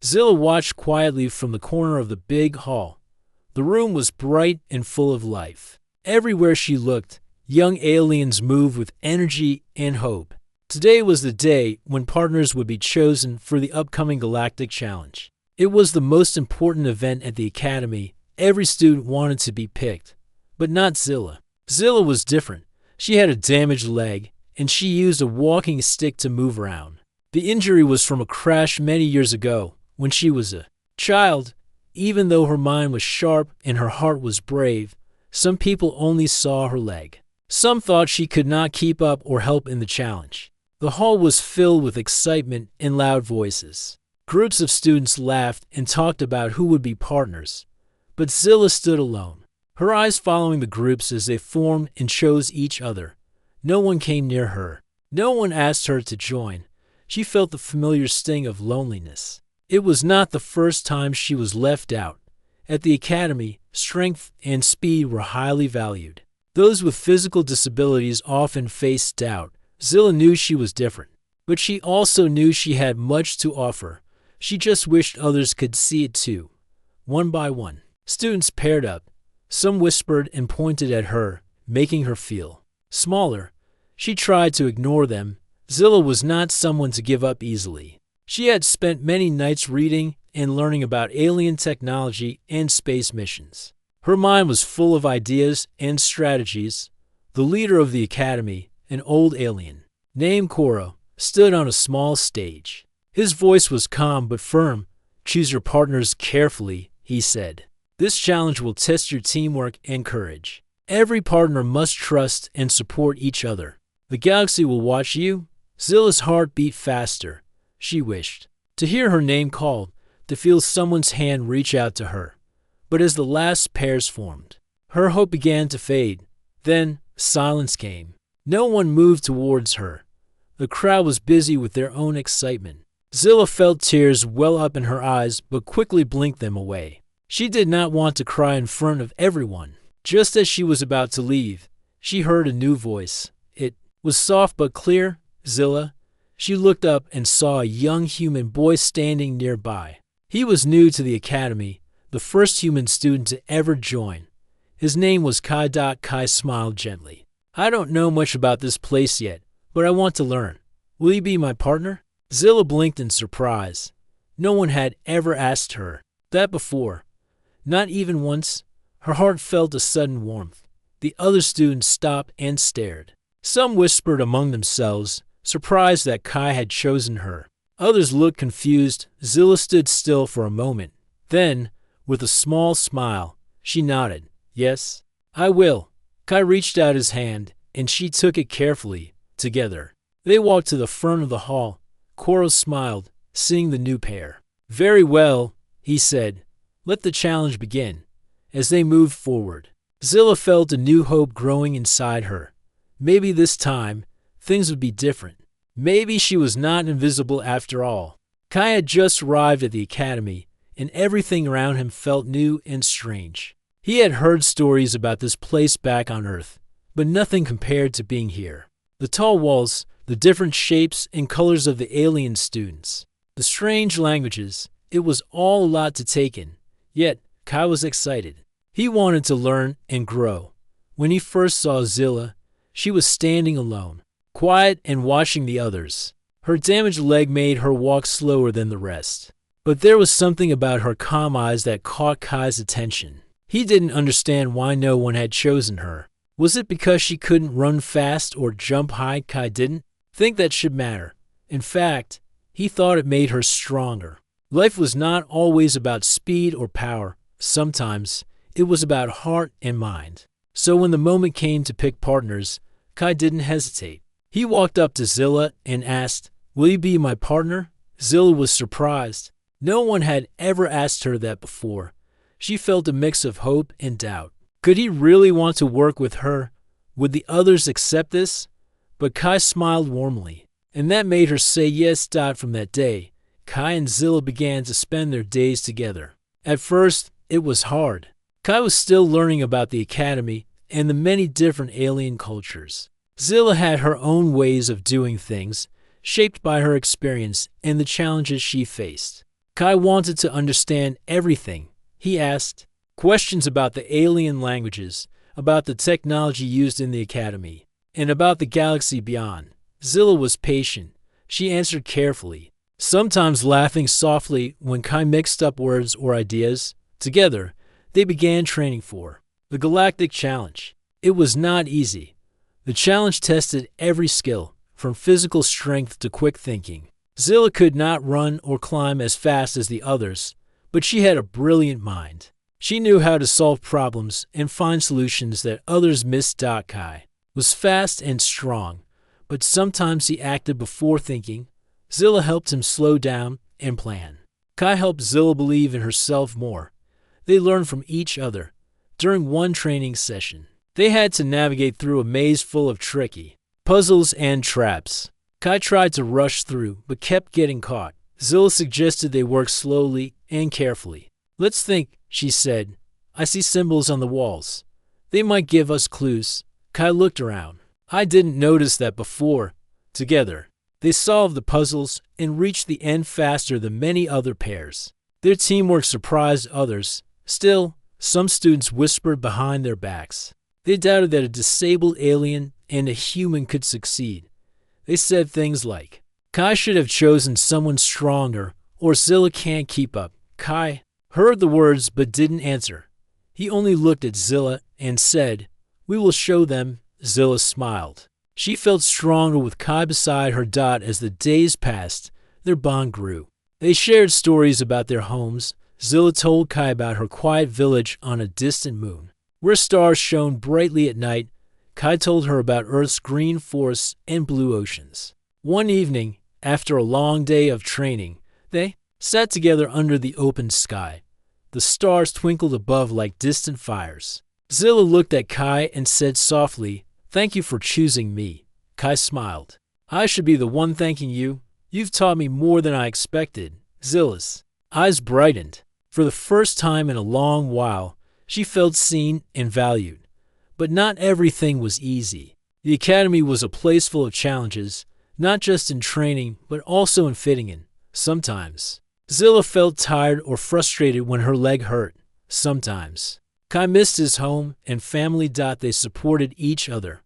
Zilla watched quietly from the corner of the big hall. The room was bright and full of life. Everywhere she looked, young aliens moved with energy and hope. Today was the day when partners would be chosen for the upcoming Galactic Challenge. It was the most important event at the Academy. Every student wanted to be picked, but not Zilla. Zilla was different. She had a damaged leg, and she used a walking stick to move around. The injury was from a crash many years ago, when she was a child. Even though her mind was sharp and her heart was brave, some people only saw her leg. Some thought she could not keep up or help in the challenge. The hall was filled with excitement and loud voices. Groups of students laughed and talked about who would be partners. But Zilla stood alone, her eyes following the groups as they formed and chose each other. No one came near her. No one asked her to join. She felt the familiar sting of loneliness. It was not the first time she was left out. At the Academy, strength and speed were highly valued. Those with physical disabilities often faced doubt. Zilla knew she was different, but she also knew she had much to offer. She just wished others could see it too. One by one, students paired up. Some whispered and pointed at her, making her feel smaller. She tried to ignore them. Zilla was not someone to give up easily. She had spent many nights reading and learning about alien technology and space missions. Her mind was full of ideas and strategies. The leader of the Academy, an old alien named Koro, stood on a small stage. His voice was calm but firm. "Choose your partners carefully," he said. "This challenge will test your teamwork and courage. Every partner must trust and support each other. The galaxy will watch you." Zilla's heart beat faster. She wished to hear her name called, to feel someone's hand reach out to her. But as the last pairs formed, her hope began to fade. Then silence came. No one moved towards her. The crowd was busy with their own excitement. Zilla felt tears well up in her eyes but quickly blinked them away. She did not want to cry in front of everyone. Just as she was about to leave, she heard a new voice. It was soft but clear. "Zilla." She looked up and saw a young human boy standing nearby. He was new to the Academy, the first human student to ever join. His name was Kai. Kai smiled gently. "I don't know much about this place yet, but I want to learn. Will you be my partner?" Zilla blinked in surprise. No one had ever asked her that before. Not even once. Her heart felt a sudden warmth. The other students stopped and stared. Some whispered among themselves, surprised that Kai had chosen her. Others looked confused. Zilla stood still for a moment. Then, with a small smile, she nodded. "Yes, I will." Kai reached out his hand, and she took it carefully. Together, they walked to the front of the hall. Koro smiled, seeing the new pair. "Very well," he said. "Let the challenge begin." As they moved forward, Zilla felt a new hope growing inside her. Maybe this time, things would be different. Maybe she was not invisible after all. Kai had just arrived at the Academy, and everything around him felt new and strange. He had heard stories about this place back on Earth, but nothing compared to being here. The tall walls, the different shapes and colors of the alien students, the strange languages, it was all a lot to take in. Yet, Kai was excited. He wanted to learn and grow. When he first saw Zilla, she was standing alone, quiet and watching the others. Her damaged leg made her walk slower than the rest. But there was something about her calm eyes that caught Kai's attention. He didn't understand why no one had chosen her. Was it because she couldn't run fast or jump high? Kai didn't think that should matter. In fact, he thought it made her stronger. Life was not always about speed or power. Sometimes it was about heart and mind. So when the moment came to pick partners, Kai didn't hesitate. He walked up to Zilla and asked, "Will you be my partner?" Zilla was surprised. No one had ever asked her that before. She felt a mix of hope and doubt. Could he really want to work with her? Would the others accept this? But Kai smiled warmly, and that made her say yes. From that day, Kai and Zilla began to spend their days together. At first, it was hard. Kai was still learning about the Academy and the many different alien cultures. Zilla had her own ways of doing things, shaped by her experience and the challenges she faced. Kai wanted to understand everything. He asked questions about the alien languages, about the technology used in the academy, and about the galaxy beyond. Zilla was patient. She answered carefully, sometimes laughing softly when Kai mixed up words or ideas. Together, they began training for the Galactic Challenge. It was not easy. The challenge tested every skill, from physical strength to quick thinking. Zilla could not run or climb as fast as the others, but she had a brilliant mind. She knew how to solve problems and find solutions that others missed. Kai was fast and strong, but sometimes he acted before thinking. Zilla helped him slow down and plan. Kai helped Zilla believe in herself more. They learned from each other. During one training session, they had to navigate through a maze full of tricky puzzles and traps. Kai tried to rush through, but kept getting caught. Zilla suggested they work slowly and carefully. Let's think, she said. I see symbols on the walls. They might give us clues. Kai looked around. I didn't notice that before. Together, they solved the puzzles and reached the end faster than many other pairs. Their teamwork surprised others. Still, some students whispered behind their backs. They doubted that a disabled alien and a human could succeed. They said things like, Kai should have chosen someone stronger, or Zilla can't keep up. Kai heard the words but didn't answer. He only looked at Zilla and said, we will show them. Zilla smiled. She felt stronger with Kai beside her. As the days passed, their bond grew. They shared stories about their homes. Zilla told Kai about her quiet village on a distant moon, where stars shone brightly at night. Kai told her about Earth's green forests and blue oceans. One evening, after a long day of training, they sat together under the open sky. The stars twinkled above like distant fires. Zilla looked at Kai and said softly, thank you for choosing me. Kai smiled. I should be the one thanking you. You've taught me more than I expected. Zilla's eyes brightened. For the first time in a long while, she felt seen and valued. But not everything was easy. The academy was a place full of challenges, not just in training, but also in fitting in. Sometimes, Zilla felt tired or frustrated when her leg hurt. Sometimes, Kai missed his home and family. They supported each other.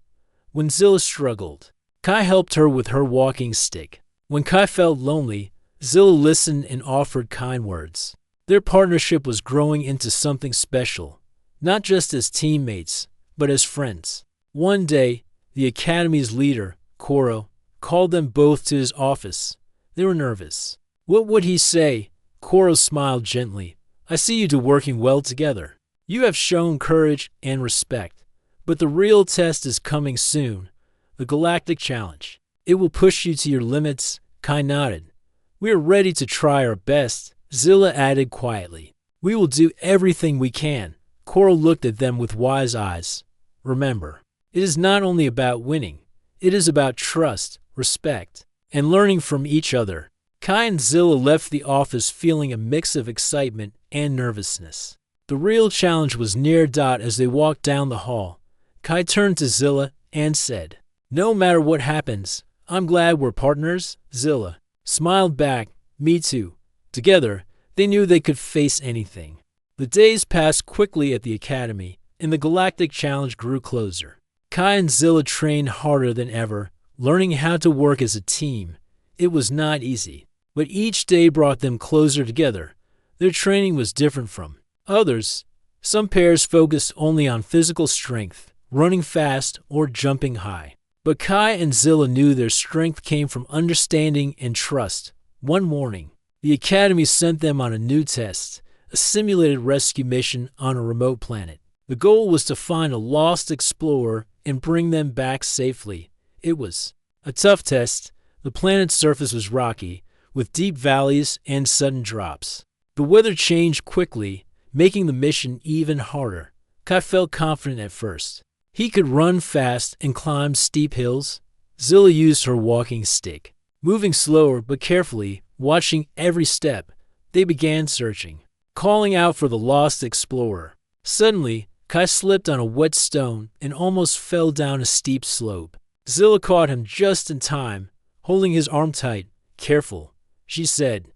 When Zilla struggled, Kai helped her with her walking stick. When Kai felt lonely, Zilla listened and offered kind words. Their partnership was growing into something special, not just as teammates, but as friends. One day, the academy's leader, Koro, called them both to his office. They were nervous. What would he say? Koro smiled gently. I see you two working well together. You have shown courage and respect. But the real test is coming soon. The Galactic Challenge. It will push you to your limits. Kai nodded. We are ready to try our best. Zilla added quietly. We will do everything we can. Koro looked at them with wise eyes. Remember, it is not only about winning. It is about trust, respect, and learning from each other. Kai and Zilla left the office feeling a mix of excitement and nervousness. The real challenge was near. As they walked down the hall, Kai turned to Zilla and said, no matter what happens, I'm glad we're partners. Zilla smiled back, me too. Together, they knew they could face anything. The days passed quickly at the academy, and the Galactic Challenge grew closer. Kai and Zilla trained harder than ever, learning how to work as a team. It was not easy, but each day brought them closer together. Their training was different from others. Some pairs focused only on physical strength, running fast or jumping high. But Kai and Zilla knew their strength came from understanding and trust. One morning, the academy sent them on a new test, a simulated rescue mission on a remote planet. The goal was to find a lost explorer and bring them back safely. It was a tough test. The planet's surface was rocky, with deep valleys and sudden drops. The weather changed quickly, making the mission even harder. Kai felt confident at first. He could run fast and climb steep hills. Zilla used her walking stick. Moving slower but carefully, watching every step, they began searching, calling out for the lost explorer. Suddenly, Kai slipped on a wet stone and almost fell down a steep slope. Zilla caught him just in time, holding his arm tight. Careful, she said.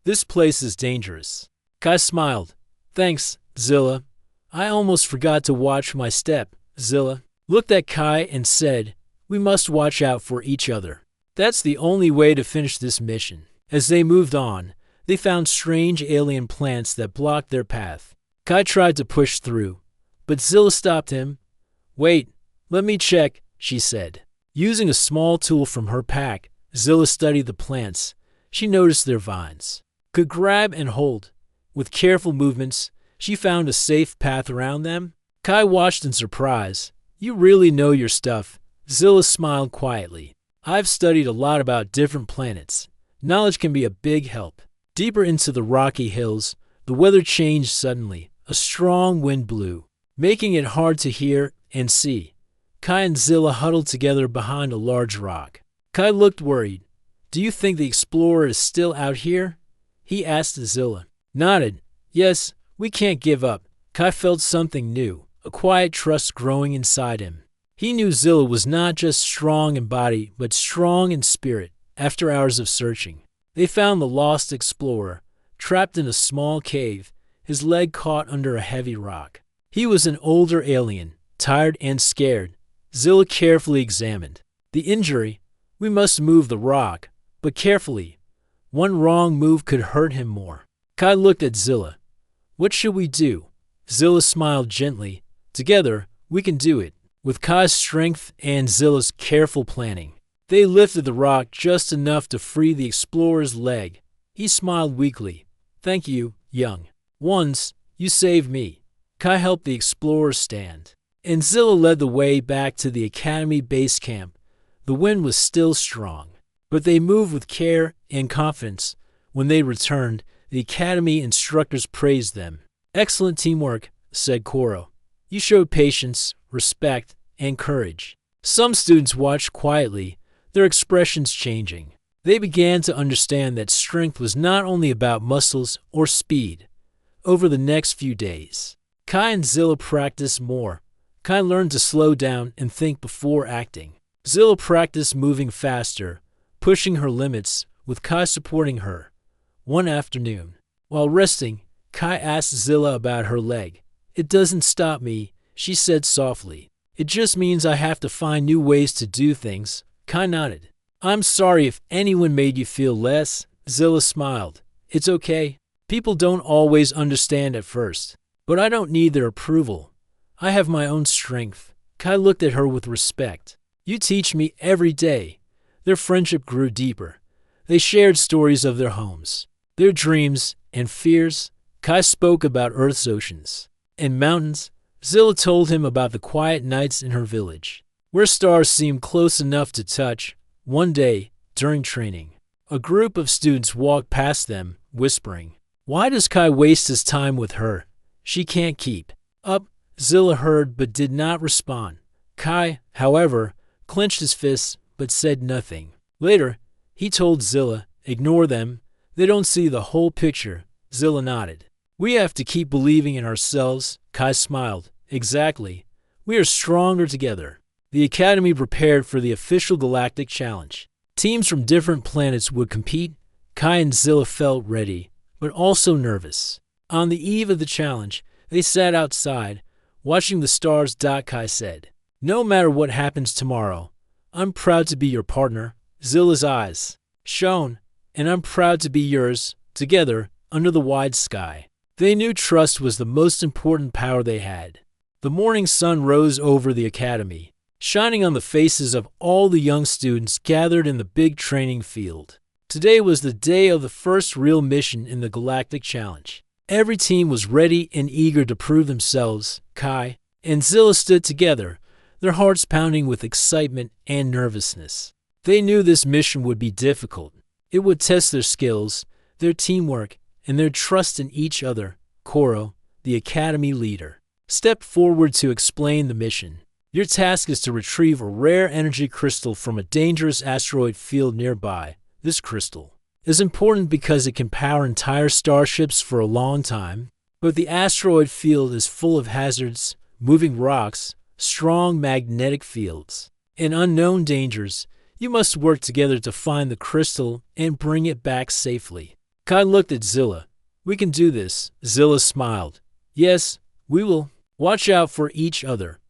This place is dangerous. Kai smiled. Thanks, Zilla. I almost forgot to watch my step. Zilla looked at Kai and said, we must watch out for each other. That's the only way to finish this mission. As they moved on, they found strange alien plants that blocked their path. Kai tried to push through, but Zilla stopped him. Wait, let me check, she said. Using a small tool from her pack, Zilla studied the plants. She noticed their vines could grab and hold. With careful movements, she found a safe path around them. Kai watched in surprise. You really know your stuff. Zilla smiled quietly. I've studied a lot about different planets. Knowledge can be a big help. Deeper into the rocky hills, the weather changed suddenly. A strong wind blew, making it hard to hear and see. Kai and Zilla huddled together behind a large rock. Kai looked worried. Do you think the explorer is still out here? He asked Zilla. Nodded. Yes, we can't give up. Kai felt something new, a quiet trust growing inside him. He knew Zilla was not just strong in body, but strong in spirit. After hours of searching, they found the lost explorer, trapped in a small cave, his leg caught under a heavy rock. He was an older alien, tired and scared. Zilla carefully examined the injury. We must move the rock, but carefully. One wrong move could hurt him more. Kai looked at Zilla. What should we do? Zilla smiled gently. Together, we can do it. With Kai's strength and Zilla's careful planning, they lifted the rock just enough to free the explorer's leg. He smiled weakly. Thank you, young ones. You saved me. Kai helped the explorer stand, and Zilla led the way back to the Academy base camp. The wind was still strong, but they moved with care and confidence. When they returned, the Academy instructors praised them. Excellent teamwork, said Koro. You showed patience, respect, and courage. Some students watched quietly, their expressions changing. They began to understand that strength was not only about muscles or speed. Over the next few days, Kai and Zilla practiced more. Kai learned to slow down and think before acting. Zilla practiced moving faster, pushing her limits, with Kai supporting her. One afternoon, while resting, Kai asked Zilla about her leg. It doesn't stop me, she said softly. It just means I have to find new ways to do things. Kai nodded. I'm sorry if anyone made you feel less. Zilla smiled. It's okay. People don't always understand at first, but I don't need their approval. I have my own strength. Kai looked at her with respect. You teach me every day. Their friendship grew deeper. They shared stories of their homes, their dreams and fears. Kai spoke about Earth's oceans and mountains. Zilla told him about the quiet nights in her village, where stars seemed close enough to touch. One day, during training, a group of students walked past them, whispering, Why does Kai waste his time with her? She can't keep up. Zilla heard but did not respond. Kai, however, clenched his fists but said nothing. Later, he told Zilla, Ignore them. They don't see the whole picture. Zilla nodded. We have to keep believing in ourselves. Kai smiled. Exactly. We are stronger together. The Academy prepared for the official Galactic Challenge. Teams from different planets would compete. Kai and Zilla felt ready, but also nervous. On the eve of the challenge, they sat outside, watching the stars. Kai said, No matter what happens tomorrow, I'm proud to be your partner. Zilla's eyes shone, and I'm proud to be yours, together, under the wide sky. They knew trust was the most important power they had. The morning sun rose over the academy, shining on the faces of all the young students gathered in the big training field. Today was the day of the first real mission in the Galactic Challenge. Every team was ready and eager to prove themselves. Kai and Zilla stood together, their hearts pounding with excitement and nervousness. They knew this mission would be difficult. It would test their skills, their teamwork, and their trust in each other. Koro, the academy leader, stepped forward to explain the mission. Your task is to retrieve a rare energy crystal from a dangerous asteroid field nearby. This crystal is important because it can power entire starships for a long time, but the asteroid field is full of hazards, moving rocks, strong magnetic fields, and unknown dangers. You must work together to find the crystal and bring it back safely. Kai looked at Zilla. We can do this. Zilla smiled. Yes, we will. Watch out for each other.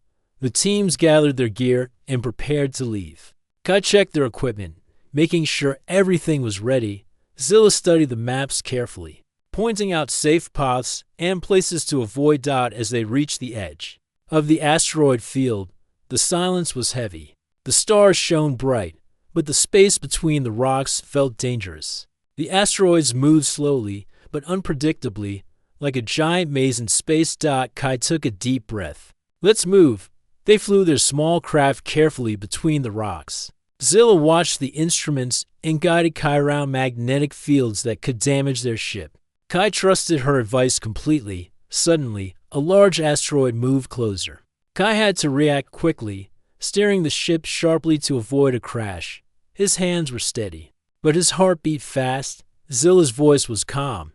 The teams gathered their gear and prepared to leave. Kai checked their equipment, making sure everything was ready. Zilla studied the maps carefully, pointing out safe paths and places to avoid as they reached the edge of the asteroid field. The silence was heavy. The stars shone bright, but the space between the rocks felt dangerous. The asteroids moved slowly, but unpredictably, like a giant maze in space. Kai took a deep breath. Let's move. They flew their small craft carefully between the rocks. Zilla watched the instruments and guided Kai around magnetic fields that could damage their ship. Kai trusted her advice completely. Suddenly, a large asteroid moved closer. Kai had to react quickly, steering the ship sharply to avoid a crash. His hands were steady, but his heart beat fast. Zilla's voice was calm.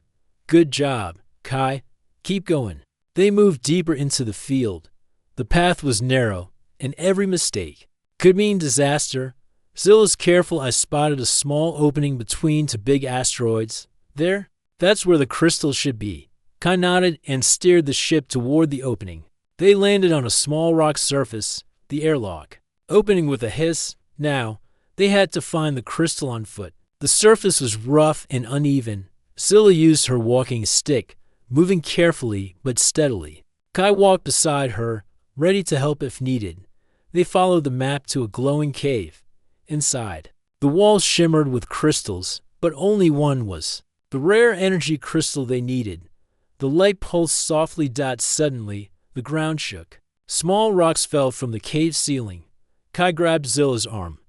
Good job, Kai. Keep going. They moved deeper into the field. The path was narrow, and every mistake could mean disaster. Zilla's careful eye spotted a small opening between two big asteroids. There? That's where the crystal should be. Kai nodded and steered the ship toward the opening. They landed on a small rock surface, the airlock, opening with a hiss. Now, they had to find the crystal on foot. The surface was rough and uneven. Zilla used her walking stick, moving carefully but steadily. Kai walked beside her, ready to help if needed. They followed the map to a glowing cave. Inside, the walls shimmered with crystals, but only one was the rare energy crystal they needed. The light pulsed softly. Suddenly, the ground shook. Small rocks fell from the cave ceiling. Kai grabbed Zilla's arm.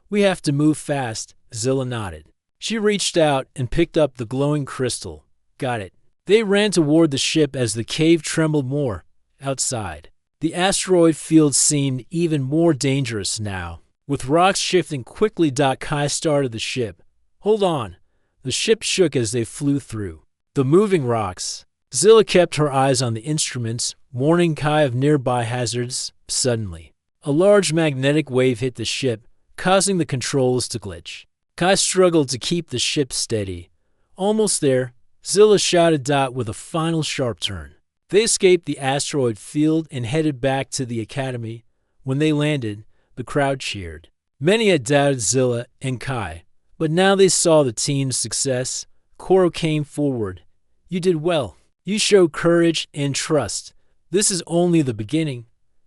We have to move fast. Zilla nodded. She reached out and picked up the glowing crystal. Got it. They ran toward the ship as the cave trembled more. Outside, the asteroid field seemed even more dangerous now, with rocks shifting quickly. Kai started the ship. Hold on. The ship shook as they flew through the moving rocks. Zilla kept her eyes on the instruments, warning Kai of nearby hazards. Suddenly, a large magnetic wave hit the ship, causing the controls to glitch. Kai struggled to keep the ship steady. Almost there, Zilla shouted with a final sharp turn. They escaped the asteroid field and headed back to the academy. When they landed, the crowd cheered. Many had doubted Zilla and Kai, but now they saw the team's success. Koro came forward. You did well. You showed courage and trust. This is only the beginning.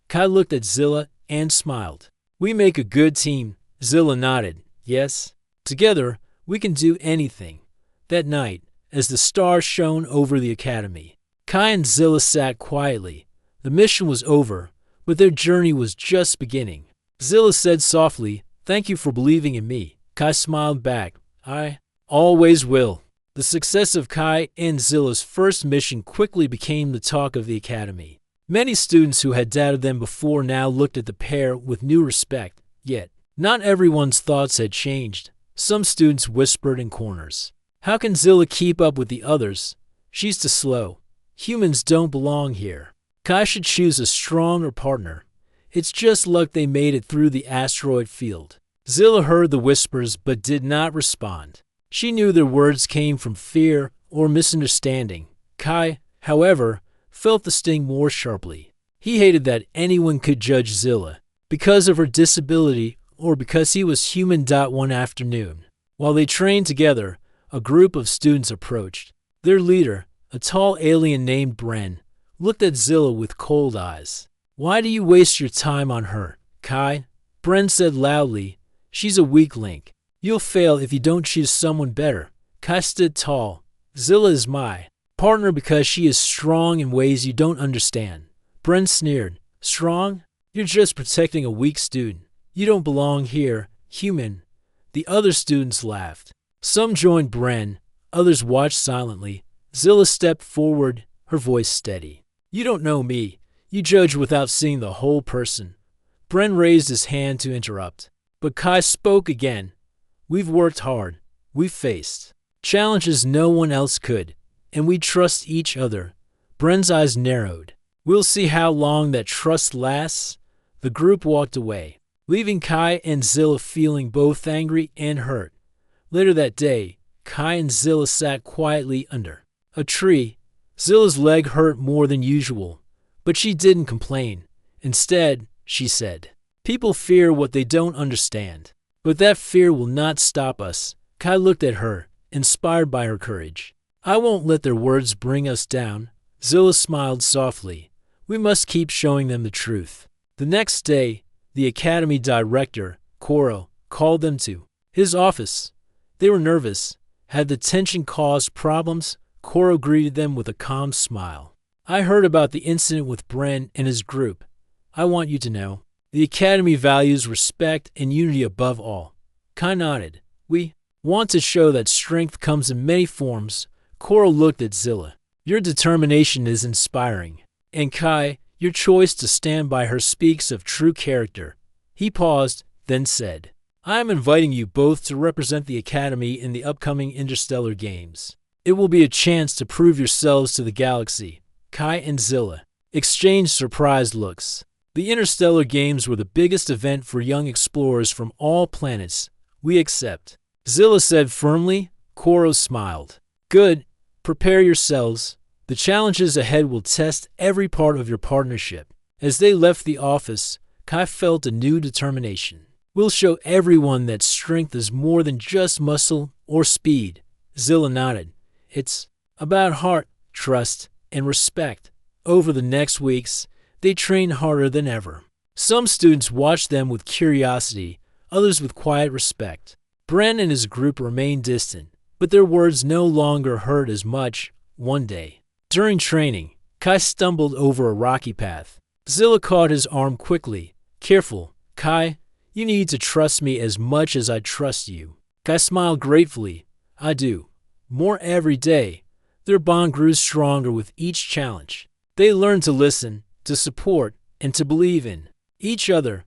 Kai looked at Zilla and smiled. We make a good team. Zilla nodded. Yes. Together, we can do anything. That night, as the stars shone over the academy, Kai and Zilla sat quietly. The mission was over, but their journey was just beginning. Zilla said softly, "Thank you for believing in me." Kai smiled back. "I always will." The success of Kai and Zilla's first mission quickly became the talk of the academy. Many students who had doubted them before now looked at the pair with new respect. Yet, not everyone's thoughts had changed. Some students whispered in corners. How can Zilla keep up with the others? She's too slow. Humans don't belong here. Kai should choose a stronger partner. It's just luck they made it through the asteroid field. Zilla heard the whispers but did not respond. She knew their words came from fear or misunderstanding. Kai, however, felt the sting more sharply. He hated that anyone could judge Zilla because of her disability or because he was human. One afternoon, while they trained together, a group of students approached. Their leader, a tall alien named Bren, looked at Zilla with cold eyes. "Why do you waste your time on her, Kai?" Bren said loudly. "She's a weak link. You'll fail if you don't choose someone better." Kai stood tall. "Zilla is my partner because she is strong in ways you don't understand." Bren sneered. "Strong? You're just protecting a weak student. You don't belong here, human." The other students laughed. Some joined Bren, others watched silently. Zilla stepped forward, her voice steady. "You don't know me. You judge without seeing the whole person." Bren raised his hand to interrupt, but Kai spoke again. "We've worked hard. We've faced challenges no one else could, and we trust each other." Bren's eyes narrowed. "We'll see how long that trust lasts." The group walked away, leaving Kai and Zilla feeling both angry and hurt. Later that day, Kai and Zilla sat quietly under a tree. Zilla's leg hurt more than usual, but she didn't complain. Instead, she said, "People fear what they don't understand, but that fear will not stop us." Kai looked at her, inspired by her courage. "I won't let their words bring us down." Zilla smiled softly. "We must keep showing them the truth." The next day, the academy director, Koro, called them to his office. They were nervous. Had the tension caused problems? Koro greeted them with a calm smile. "I heard about the incident with Bren and his group. I want you to know. The academy values respect and unity above all." Kai nodded. "We want to show that strength comes in many forms." Koro looked at Zilla. "Your determination is inspiring. And Kai, your choice to stand by her speaks of true character." He paused, then said, "I am inviting you both to represent the Academy in the upcoming Interstellar Games. It will be a chance to prove yourselves to the galaxy." Kai and Zilla exchanged surprised looks. The Interstellar Games were the biggest event for young explorers from all planets. "We accept," Zilla said firmly. Koro smiled. "Good. Prepare yourselves. The challenges ahead will test every part of your partnership." As they left the office, Kai felt a new determination. "We'll show everyone that strength is more than just muscle or speed." Zilla nodded. "It's about heart, trust, and respect." Over the next weeks, they trained harder than ever. Some students watched them with curiosity, others with quiet respect. Bren and his group remained distant, but their words no longer hurt as much. One day, during training, Kai stumbled over a rocky path. Zilla caught his arm quickly. "Careful, Kai. You need to trust me as much as I trust you." Kai smiled gratefully. "I do. More every day." Their bond grew stronger with each challenge. They learned to listen, to support, and to believe in each other.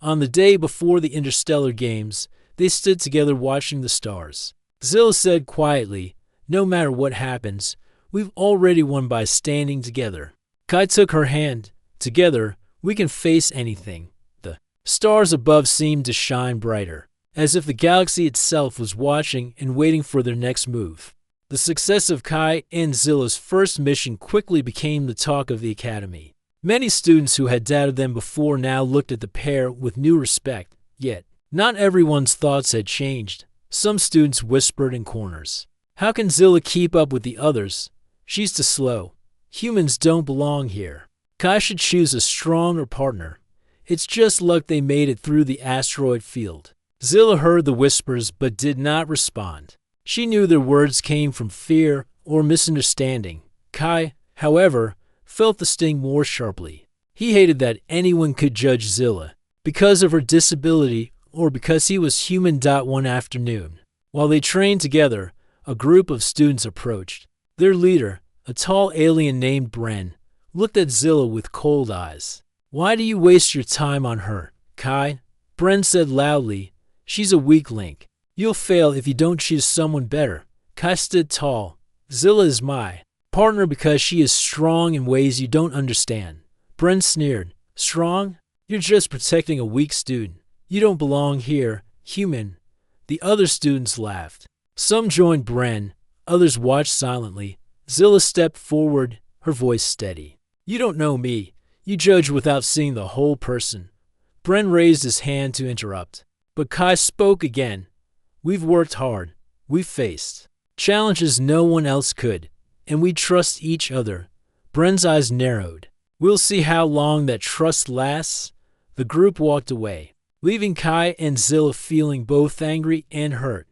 On the day before the Interstellar Games, they stood together watching the stars. Zilla said quietly, "No matter what happens, we've already won by standing together." Kai took her hand. "Together, we can face anything." The stars above seemed to shine brighter, as if the galaxy itself was watching and waiting for their next move. The success of Kai and Zilla's first mission quickly became the talk of the academy. Many students who had doubted them before now looked at the pair with new respect. Yet, not everyone's thoughts had changed. Some students whispered in corners, "How can Zilla keep up with the others? She's too slow. Humans don't belong here. Kai should choose a stronger partner. It's just luck they made it through the asteroid field." Zilla heard the whispers but did not respond. She knew their words came from fear or misunderstanding. Kai, however, felt the sting more sharply. He hated that anyone could judge Zilla because of her disability or because he was human. One afternoon, while they trained together, a group of students approached. Their leader, a tall alien named Bren, looked at Zilla with cold eyes. "Why do you waste your time on her, Kai?" Bren said loudly. "She's a weak link. You'll fail if you don't choose someone better." Kai stood tall. "Zilla is my partner because she is strong in ways you don't understand." Bren sneered. "Strong? You're just protecting a weak student. You don't belong here, human." The other students laughed. Some joined Bren, others watched silently. Zilla stepped forward, her voice steady. "You don't know me. You judge without seeing the whole person." Bren raised his hand to interrupt, but Kai spoke again. "We've worked hard. We've faced challenges no one else could, and we trust each other." Bren's eyes narrowed. "We'll see how long that trust lasts." The group walked away, leaving Kai and Zilla feeling both angry and hurt.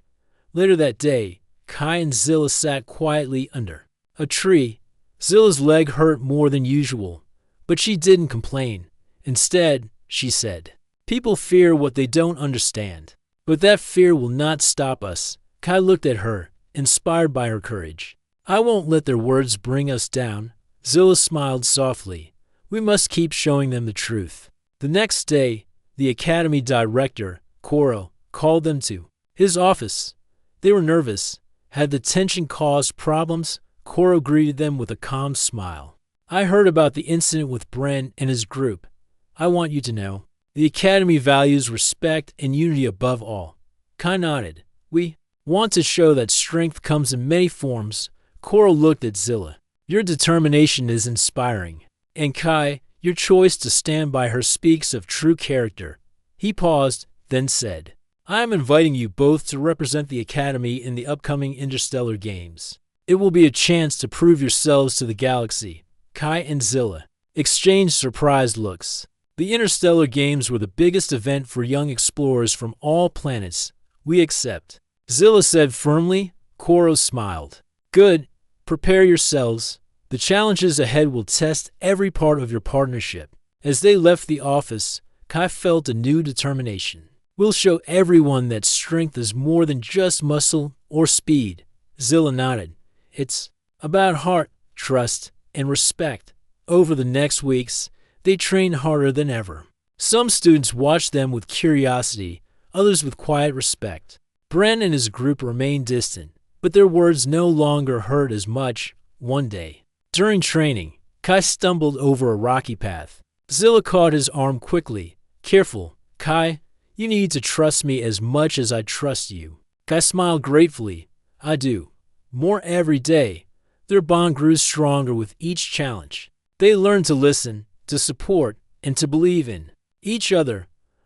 Later that day, Kai and Zilla sat quietly under a tree. Zilla's leg hurt more than usual, but she didn't complain. Instead, she said, "People fear what they don't understand, but that fear will not stop us." Kai looked at her, inspired by her courage. "I won't let their words bring us down." Zilla smiled softly. "We must keep showing them the truth." The next day, the academy director, Koro, called them to his office. They were nervous. Had the tension caused problems? Koro greeted them with a calm smile. "I heard about the incident with Bren and his group. I want you to know. The academy values respect and unity above all." Kai nodded. "We Want to show that strength comes in many forms, Coral looked at Zilla. Your determination is inspiring. And Kai, your choice to stand by her speaks of true character. He paused, then said, I am inviting you both to represent the Academy in the upcoming Interstellar Games. It will be a chance to prove yourselves to the galaxy. Kai and Zilla exchanged surprised looks. The Interstellar Games were the biggest event for young explorers from all planets. We accept. Zilla said firmly. Koro smiled. Good. Prepare yourselves. The challenges ahead will test every part of your partnership. As they left the office, Kai felt a new determination. We'll show everyone that strength is more than just muscle or speed. Zilla nodded. It's about heart, trust, and respect. Over the next weeks, they trained harder than ever. Some students watched them with curiosity, others with quiet respect. Brent and his group remained distant, but their words no longer hurt as much. One day, during training, Kai stumbled over a rocky path. Zilla caught his arm quickly. Careful, Kai. You need to trust me as much as I trust you. Kai smiled gratefully. I do. More every day. Their bond grew stronger with each challenge. They learned to listen, to support, and to believe in each other.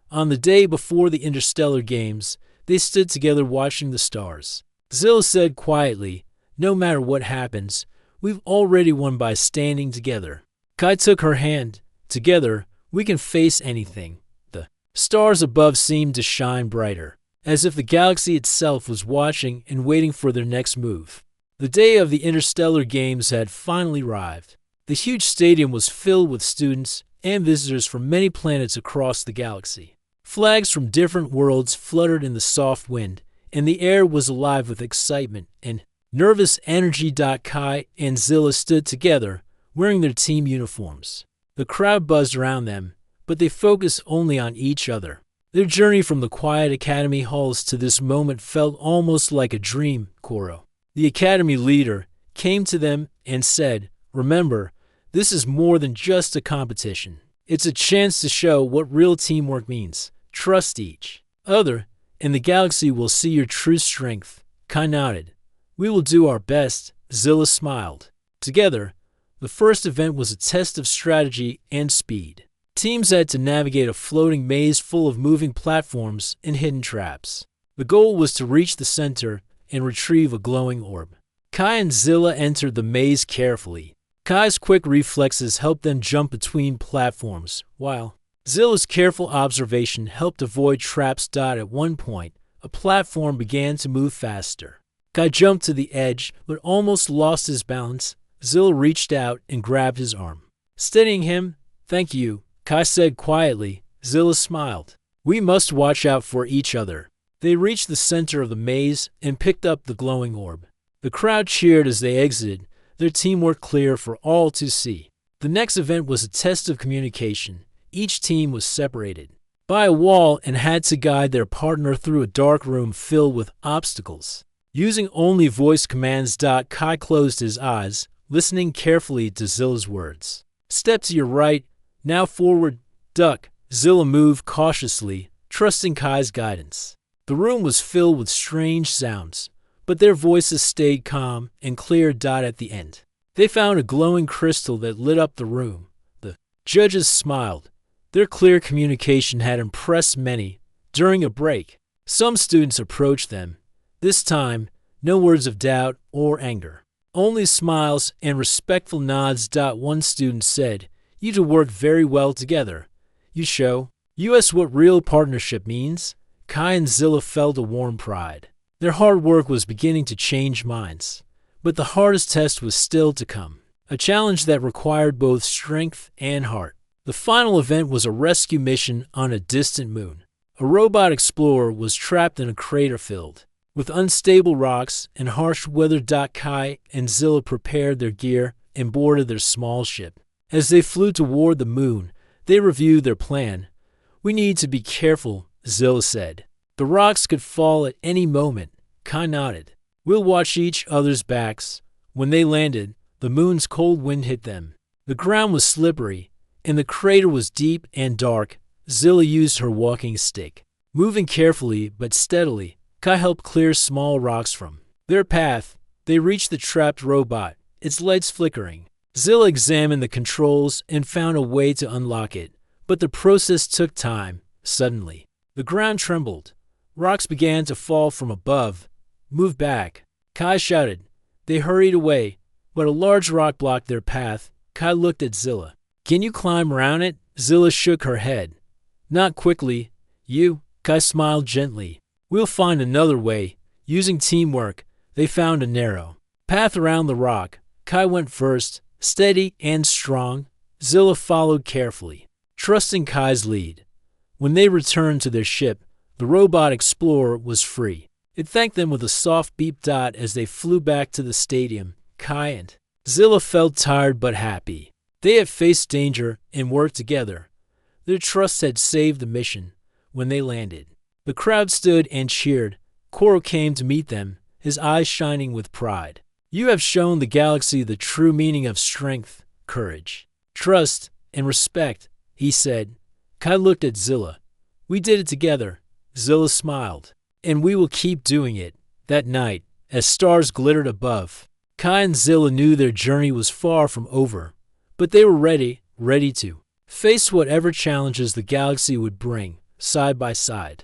On the day before the Interstellar Games, they stood together watching the stars. Zilla said quietly, no matter what happens, we've already won by standing together. Kai took her hand. Together, we can face anything. The stars above seemed to shine brighter, as if the galaxy itself was watching and waiting for their next move. The day of the Interstellar Games had finally arrived. The huge stadium was filled with students and visitors from many planets across the galaxy. Flags from different worlds fluttered in the soft wind, and the air was alive with excitement and nervous energy. Kai and Zilla stood together, wearing their team uniforms. The crowd buzzed around them, but they focused only on each other. Their journey from the quiet academy halls to this moment felt almost like a dream. Koro, the academy leader, came to them and said, remember, this is more than just a competition. It's a chance to show what real teamwork means. Trust each other, and the galaxy will see your true strength. Kai nodded. We will do our best. Zilla smiled. Together, the first event was a test of strategy and speed. Teams had to navigate a floating maze full of moving platforms and hidden traps. The goal was to reach the center and retrieve a glowing orb. Kai and Zilla entered the maze carefully. Kai's quick reflexes helped them jump between platforms, while Zilla's careful observation helped avoid traps. At one point, a platform began to move faster. Kai jumped to the edge, but almost lost his balance. Zilla reached out and grabbed his arm. Steadying him, thank you, Kai said quietly. Zilla smiled. We must watch out for each other. They reached the center of the maze and picked up the glowing orb. The crowd cheered as they exited, their teamwork clear for all to see. The next event was a test of communication. Each team was separated by a wall and had to guide their partner through a dark room filled with obstacles. Using only voice commands. Kai closed his eyes, listening carefully to Zilla's words. Step to your right, now forward, duck. Zilla moved cautiously, trusting Kai's guidance. The room was filled with strange sounds, but their voices stayed calm and clear. At the end, they found a glowing crystal that lit up the room. The judges smiled. Their clear communication had impressed many. During a break, some students approached them. This time, no words of doubt or anger, only smiles and respectful nods. One student said, you two work very well together. You show us what real partnership means. Kai and Zilla felt a warm pride. Their hard work was beginning to change minds. But the hardest test was still to come, a challenge that required both strength and heart. The final event was a rescue mission on a distant moon. A robot explorer was trapped in a crater filled with unstable rocks and harsh weather. Kai and Zilla prepared their gear and boarded their small ship. As they flew toward the moon, they reviewed their plan. We need to be careful, Zilla said. The rocks could fall at any moment. Kai nodded. We'll watch each other's backs. When they landed, the moon's cold wind hit them. The ground was slippery, and the crater was deep and dark. Zilla used her walking stick. Moving carefully but steadily, Kai helped clear small rocks from their path. They reached the trapped robot, its lights flickering. Zilla examined the controls and found a way to unlock it, but the process took time. Suddenly, the ground trembled. Rocks began to fall from above. "Move back," Kai shouted. They hurried away, but a large rock blocked their path. Kai looked at Zilla. "Can you climb around it?" Zilla shook her head. "Not quickly." Kai smiled gently. "We'll find another way." Using teamwork, they found a narrow path around the rock. Kai went first, steady and strong. Zilla followed carefully, trusting Kai's lead. When they returned to their ship, the robot explorer was free. It thanked them with a soft beep dot as they flew back to the stadium. Kai and Zilla felt tired but happy. They had faced danger and worked together. Their trust had saved the mission. When they landed, the crowd stood and cheered. Koro came to meet them, his eyes shining with pride. "You have shown the galaxy the true meaning of strength, courage, trust, and respect," he said. Kai looked at Zilla. "We did it together." Zilla smiled. "And we will keep doing it." That night, as stars glittered above, Kai and Zilla knew their journey was far from over, but they were ready to face whatever challenges the galaxy would bring, side by side.